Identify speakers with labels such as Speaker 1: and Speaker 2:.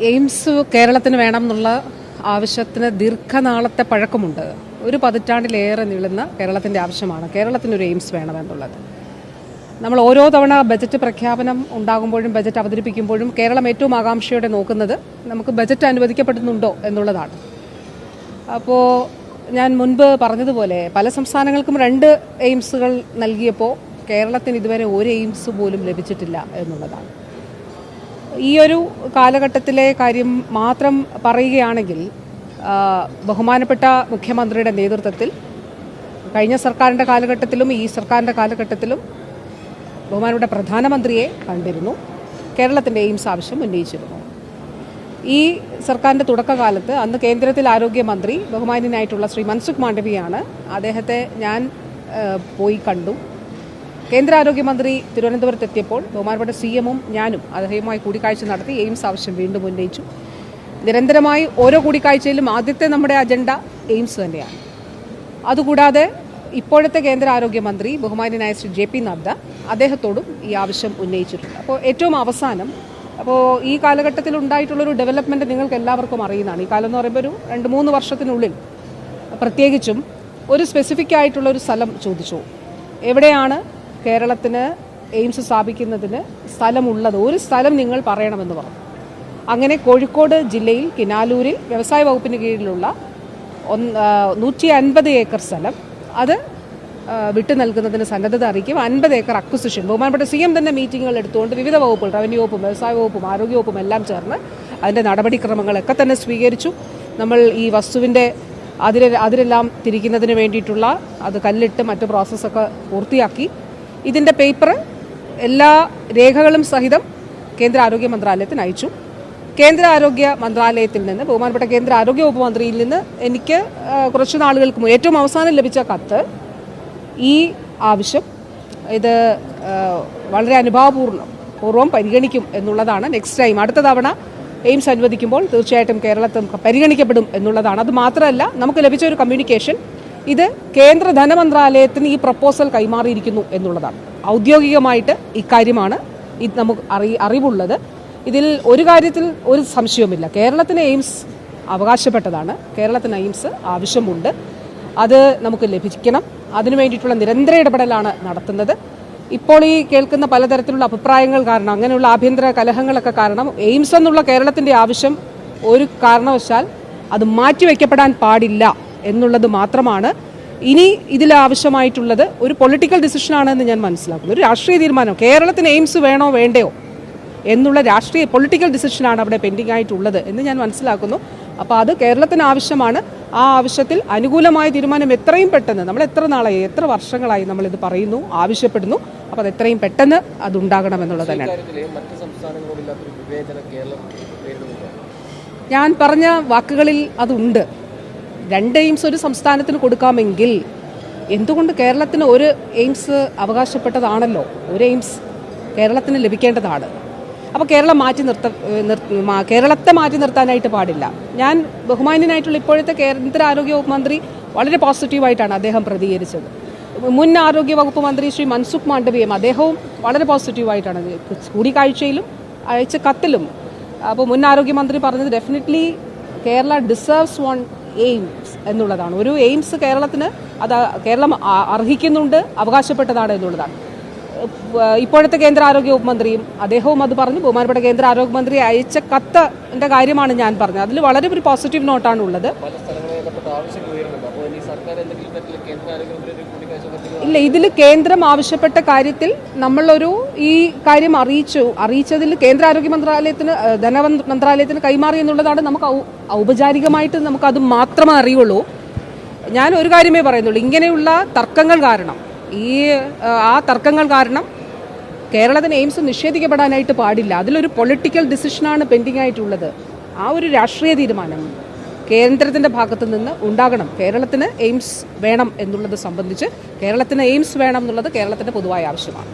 Speaker 1: AIIMS കേരളത്തിന് വേണം എന്നുള്ള ആവശ്യത്തിന് ദീർഘനാളത്തെ പഴക്കമുണ്ട്. ഒരു പതിറ്റാണ്ടിലേറെ നീളുന്ന കേരളത്തിൻ്റെ ആവശ്യമാണ് കേരളത്തിനൊരു എയിംസ് വേണമെന്നുള്ളത്. നമ്മൾ ഓരോ തവണ ബജറ്റ് പ്രഖ്യാപനം ഉണ്ടാകുമ്പോഴും ബജറ്റ് അവതരിപ്പിക്കുമ്പോഴും കേരളം ഏറ്റവും ആകാംക്ഷയോടെ നോക്കുന്നത് നമുക്ക് ബജറ്റ് അനുവദിക്കപ്പെടുന്നുണ്ടോ എന്നുള്ളതാണ്. അപ്പോൾ ഞാൻ മുൻപ് പറഞ്ഞതുപോലെ പല സംസ്ഥാനങ്ങൾക്കും 2 എയിംസുകൾ നൽകിയപ്പോൾ കേരളത്തിന് ഇതുവരെ ഒരു എയിംസ് പോലും ലഭിച്ചിട്ടില്ല എന്നുള്ളതാണ്. ഈ ഒരു കാലഘട്ടത്തിലെ കാര്യം മാത്രം പറയുകയാണെങ്കിൽ ബഹുമാനപ്പെട്ട മുഖ്യമന്ത്രിയുടെ നേതൃത്വത്തിൽ കഴിഞ്ഞ സർക്കാരിൻ്റെ കാലഘട്ടത്തിലും ഈ സർക്കാരിൻ്റെ കാലഘട്ടത്തിലും ബഹുമാനപ്പെട്ട പ്രധാനമന്ത്രിയെ കണ്ടിരുന്നു. കേരളത്തിൻ്റെ എയിംസ് ആവശ്യം ഉന്നയിച്ചിരുന്നു. ഈ സർക്കാരിൻ്റെ തുടക്കകാലത്ത് അന്ന് കേന്ദ്രത്തിൽ ആരോഗ്യമന്ത്രി ബഹുമാന്യനായിട്ടുള്ള ശ്രീ മൻസുഖ് മാണ്ഡവ്യയാണ്. അദ്ദേഹത്തെ ഞാൻ പോയി കണ്ടു. കേന്ദ്ര ആരോഗ്യമന്ത്രി തിരുവനന്തപുരത്ത് എത്തിയപ്പോൾ ബഹുമാനപ്പെട്ട CM-ഉം ഞാനും അദ്ദേഹവുമായി കൂടിക്കാഴ്ച നടത്തി എയിംസ് ആവശ്യം വീണ്ടും ഉന്നയിച്ചു. നിരന്തരമായി ഓരോ കൂടിക്കാഴ്ചയിലും ആദ്യത്തെ നമ്മുടെ അജണ്ട എയിംസ് തന്നെയാണ്. അതുകൂടാതെ ഇപ്പോഴത്തെ കേന്ദ്ര ആരോഗ്യമന്ത്രി ബഹുമാന്യനായ ശ്രീ JP നദ്ദ അദ്ദേഹത്തോടും ഈ ആവശ്യം ഉന്നയിച്ചിട്ടുണ്ട്. അപ്പോൾ ഏറ്റവും അവസാനം ഈ കാലഘട്ടത്തിൽ ഉണ്ടായിട്ടുള്ളൊരു ഡെവലപ്മെൻറ്റ് നിങ്ങൾക്ക് എല്ലാവർക്കും അറിയുന്നതാണ്. ഈ കാലം എന്ന് പറയുമ്പോൾ ഒരു 2-3 വർഷത്തിനുള്ളിൽ പ്രത്യേകിച്ചും ഒരു സ്പെസിഫിക് ആയിട്ടുള്ളൊരു സ്ഥലം ചോദിച്ചു. എവിടെയാണ് കേരളത്തിന് എയിംസ് സ്ഥാപിക്കുന്നതിന് സ്ഥലമുള്ളത്? ഒരു സ്ഥലം നിങ്ങൾ പറയണമെന്ന് പറഞ്ഞു. അങ്ങനെ കോഴിക്കോട് ജില്ലയിൽ കിനാലൂരിൽ വ്യവസായ വകുപ്പിന് കീഴിലുള്ള 150 ഏക്കർ സ്ഥലം അത് വിട്ടു നൽകുന്നതിന് സന്നദ്ധത അറിയിക്കും. 50 ഏക്കർ അക്വിസിഷൻ ബഹുമാനപ്പെട്ട CM തന്നെ മീറ്റിങ്ങുകൾ എടുത്തുകൊണ്ട് വിവിധ വകുപ്പുകൾ, റവന്യൂ വകുപ്പും വ്യവസായ വകുപ്പും ആരോഗ്യ വകുപ്പും എല്ലാം ചേർന്ന് അതിൻ്റെ നടപടിക്രമങ്ങളൊക്കെ തന്നെ സ്വീകരിച്ചു. നമ്മൾ ഈ വസ്തുവിൻ്റെ അതിരെല്ലാം തിരിക്കുന്നതിന് വേണ്ടിയിട്ടുള്ള അത് കല്ലിട്ട് മറ്റു പ്രോസസ്സൊക്കെ പൂർത്തിയാക്കി. ഇതിൻ്റെ പേപ്പർ എല്ലാ രേഖകളും സഹിതം കേന്ദ്ര ആരോഗ്യ മന്ത്രാലയത്തിന് അയച്ചു. കേന്ദ്ര ആരോഗ്യ മന്ത്രാലയത്തിൽ നിന്ന് ബഹുമാനപ്പെട്ട കേന്ദ്ര ആരോഗ്യ വകുപ്പ് മന്ത്രിയിൽ നിന്ന് എനിക്ക് കുറച്ച് നാളുകൾക്ക് മുമ്പ് ഏറ്റവും അവസാനം ലഭിച്ച കത്ത് ഈ ആവശ്യം ഇത് വളരെ അനുഭാവപൂർവ്വം പരിഗണിക്കും എന്നുള്ളതാണ്. നെക്സ്റ്റ് ടൈം അടുത്ത തവണ എയിംസ് അനുവദിക്കുമ്പോൾ തീർച്ചയായിട്ടും കേരളത്തിൽ പരിഗണിക്കപ്പെടും എന്നുള്ളതാണ്. അത് മാത്രമല്ല, നമുക്ക് ലഭിച്ച ഒരു കമ്മ്യൂണിക്കേഷൻ ഇത് കേന്ദ്ര ധനമന്ത്രാലയത്തിന് ഈ പ്രപ്പോസൽ കൈമാറിയിരിക്കുന്നു എന്നുള്ളതാണ്. ഔദ്യോഗികമായിട്ട് ഇക്കാര്യമാണ് ഇത് നമുക്ക് അറിവുള്ളത്. ഇതിൽ ഒരു കാര്യത്തിൽ ഒരു സംശയവുമില്ല. കേരളത്തിന് എയിംസ് അവകാശപ്പെട്ടതാണ്. കേരളത്തിന് എയിംസ് ആവശ്യമുണ്ട്. അത് നമുക്ക് ലഭിക്കണം. അതിനു വേണ്ടിയിട്ടുള്ള നിരന്തര ഇടപെടലാണ് നടത്തുന്നത്. ഇപ്പോൾ ഈ കേൾക്കുന്ന പലതരത്തിലുള്ള അഭിപ്രായങ്ങൾ കാരണം, അങ്ങനെയുള്ള ആഭ്യന്തര കലഹങ്ങളൊക്കെ കാരണം എയിംസ് എന്നുള്ള കേരളത്തിൻ്റെ ആവശ്യം ഒരു കാരണവശാൽ അത് മാറ്റിവെക്കപ്പെടാൻ പാടില്ല എന്നുള്ളത് മാത്രമാണ്. ഇനി ഇതിലാവശ്യമായിട്ടുള്ളത് ഒരു പൊളിറ്റിക്കൽ ഡിസിഷനാണെന്ന് ഞാൻ മനസ്സിലാക്കുന്നു. ഒരു രാഷ്ട്രീയ തീരുമാനം, കേരളത്തിന് എയിംസ് വേണോ വേണ്ടയോ എന്നുള്ള രാഷ്ട്രീയ പൊളിറ്റിക്കൽ ഡിസിഷനാണ് അവിടെ പെൻഡിംഗ് ആയിട്ടുള്ളത് എന്ന് ഞാൻ മനസ്സിലാക്കുന്നു. അപ്പോൾ അത് കേരളത്തിന് ആവശ്യമാണ്. ആ ആവശ്യത്തിൽ അനുകൂലമായ തീരുമാനം എത്രയും പെട്ടെന്ന്, നമ്മൾ എത്ര നാളായി, എത്ര വർഷങ്ങളായി നമ്മളിത് പറയുന്നു, ആവശ്യപ്പെടുന്നു. അപ്പോൾ അത് എത്രയും പെട്ടെന്ന് അതുണ്ടാകണമെന്നുള്ളത് തന്നെയാണ്. ഞാൻ പറഞ്ഞ വാക്കുകളിൽ അതുണ്ട്. 2 എയിംസ് ഒരു സംസ്ഥാനത്തിന് കൊടുക്കാമെങ്കിൽ എന്തുകൊണ്ട് കേരളത്തിന് ഒരു എയിംസ് അവകാശപ്പെട്ടതാണല്ലോ, ഒരു എയിംസ് കേരളത്തിന് ലഭിക്കേണ്ടതാണ്. അപ്പോൾ കേരളത്തെ മാറ്റി നിർത്താനായിട്ട് പാടില്ല. ഞാൻ ബഹുമാന്യനായിട്ടുള്ള ഇപ്പോഴത്തെ കേന്ദ്ര ആരോഗ്യ വകുപ്പ് മന്ത്രി വളരെ പോസിറ്റീവായിട്ടാണ് അദ്ദേഹം പ്രതികരിച്ചത്. മുൻ ആരോഗ്യ വകുപ്പ് മന്ത്രി ശ്രീ മൻസുഖ് മാണ്ഡവ്യയും അദ്ദേഹവും വളരെ പോസിറ്റീവായിട്ടാണ് കൂടിക്കാഴ്ചയിലും അയച്ച കത്തിലും. അപ്പോൾ മുൻ ആരോഗ്യമന്ത്രി പറഞ്ഞത് definitely Kerala deserves one AIIMS എന്നുള്ളതാണ്. ഒരു എയിംസ് കേരളത്തിന് അത് കേരളം അർഹിക്കുന്നുണ്ട്, അവകാശപ്പെട്ടതാണ് എന്നുള്ളതാണ്. ഇപ്പോഴത്തെ കേന്ദ്ര ആരോഗ്യ വകുപ്പ് മന്ത്രിയും അദ്ദേഹവും അത് പറഞ്ഞു. ബഹുമാനപ്പെട്ട കേന്ദ്ര ആരോഗ്യമന്ത്രി അയച്ച കത്തിൻ്റെ കാര്യമാണ് ഞാൻ പറഞ്ഞത്. അതിൽ വളരെ ഒരു പോസിറ്റീവ് നോട്ടാണ് ഉള്ളത്. ഇല്ല, ഇതിൽ കേന്ദ്രം ആവശ്യപ്പെട്ട കാര്യത്തിൽ നമ്മളൊരു ഈ കാര്യം അറിയിച്ചതിൽ കേന്ദ്ര ആരോഗ്യ ധനമന്ത്രാലയത്തിന് കൈമാറി എന്നുള്ളതാണ്. നമുക്ക് ഔപചാരികമായിട്ട് നമുക്കത് മാത്രമേ അറിയുള്ളൂ. ഞാൻ ഒരു കാര്യമേ പറയുന്നുള്ളൂ. ഇങ്ങനെയുള്ള തർക്കങ്ങൾ കാരണം, ആ തർക്കങ്ങൾ കാരണം കേരളത്തിന് എയിംസ് നിഷേധിക്കപ്പെടാനായിട്ട് പാടില്ല. അതിലൊരു പൊളിറ്റിക്കൽ ഡിസിഷനാണ് പെൻഡിംഗ് ആയിട്ടുള്ളത്. ആ ഒരു രാഷ്ട്രീയ തീരുമാനം കേന്ദ്രത്തിൻ്റെ ഭാഗത്തു നിന്ന് ഉണ്ടാകണം. കേരളത്തിന് എയിംസ് വേണം എന്നുള്ളത് സംബന്ധിച്ച് കേരളത്തിന് എയിംസ് വേണം എന്നുള്ളത് കേരളത്തിൻ്റെ പൊതുവായ ആവശ്യമാണ്.